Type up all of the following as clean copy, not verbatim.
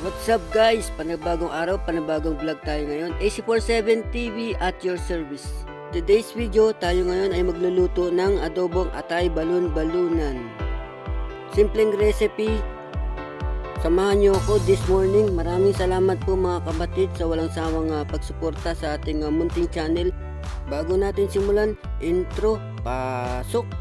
What's up guys? Panibagong araw, panibagong vlog tayo ngayon. AC47 TV at your service. Today's video, tayo ngayon ay magluluto ng adobong atay balon-balunan. Simpleng recipe. Samahan nyo ako this morning. Maraming salamat po mga kapatid sa walang sawang pagsuporta sa ating munting channel. Bago natin simulan, intro, pasok!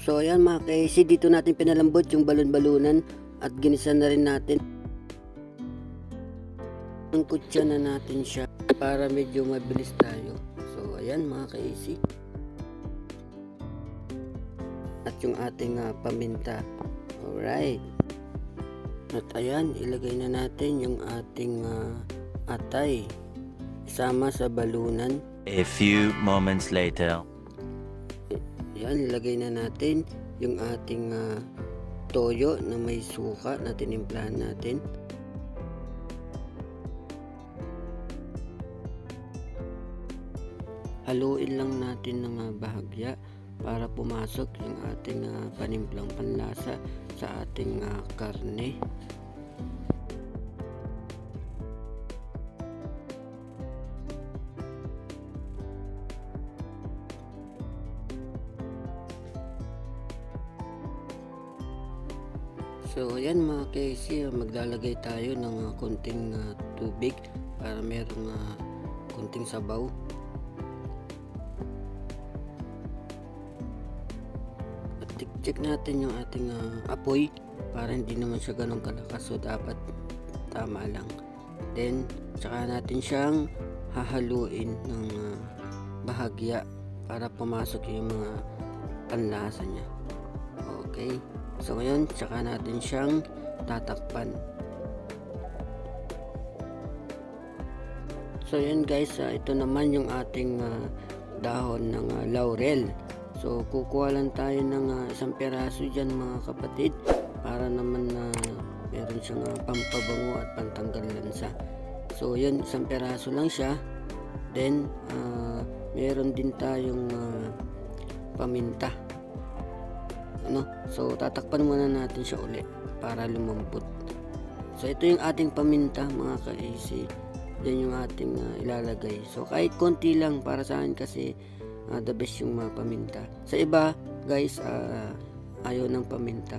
So ayan mga ka-AC, dito natin pinalambot yung balon-balunan at ginisa na rin natin. Ang kutsa na natin siya para medyo mabilis tayo. So ayan mga ka-AC. At yung ating paminta. Alright. At ayan, ilagay na natin yung ating atay isama sa balunan. A few moments later. Yan, ilagay na natin yung ating toyo na may suka na tinimplahan natin. Haluin lang natin ng bahagya para pumasok yung ating panimplang panlasa sa ating karne. So ayan mga ka-AC, maglalagay tayo ng konting tubig para merong konting sabaw. At check natin yung ating apoy para hindi naman siya ganun kalakas, so dapat tama lang. Then saka natin siyang hahaluin ng bahagya para pumasok yung mga panlasa niya. Okay. So ngayon, tsaka natin siyang tatakpan. So yan guys, ito naman yung ating dahon ng laurel. So kukuha lang tayo ng isang peraso dyan mga kapatid, para naman meron siyang pampabango at pantanggal lansa. So yan, isang peraso lang siya. Then meron din tayong paminta. So tatakpan muna natin siya ulit para lumambot. So ito yung ating paminta mga ka-AC. Yan yung ating ilalagay. So kahit konti lang para sa akin kasi the best yung mga paminta. Sa iba guys, ayaw ng paminta.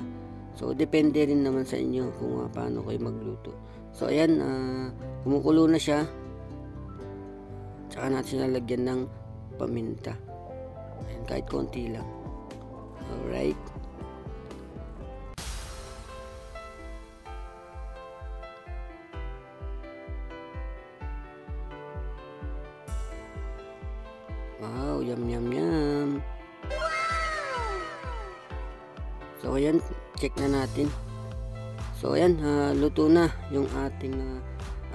So depende rin naman sa inyo kung paano kayo magluto. So ayan, kumukulo na siya. Tsaka natin lalagyan ng paminta. Ayan, kahit konti lang. Alright. Wow, yum yum yum. So ayan, check na natin. So ayan, luto na yung ating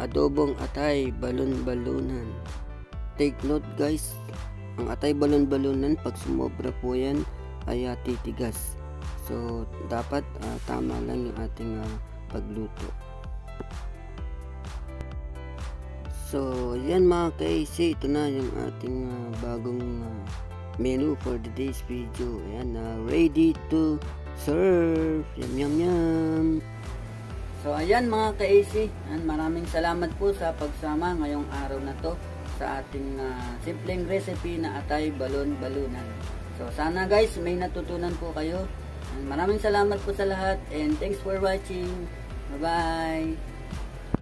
adobong atay balon-balunan. Take note guys, ang atay balon-balunan pag sumobra po yan ay titigas. So dapat tama lang yung ating pagluto. So yan mga ka-AC, ito na yung ating bagong menu for today's video. Ayan, ready to serve. Yum yum yum. So ayan mga ka-AC, maraming salamat po sa pagsama ngayong araw na to sa ating simpleng recipe na atay balon-balunan. So sana guys may natutunan po kayo. Maraming salamat po sa lahat and thanks for watching. Bye bye.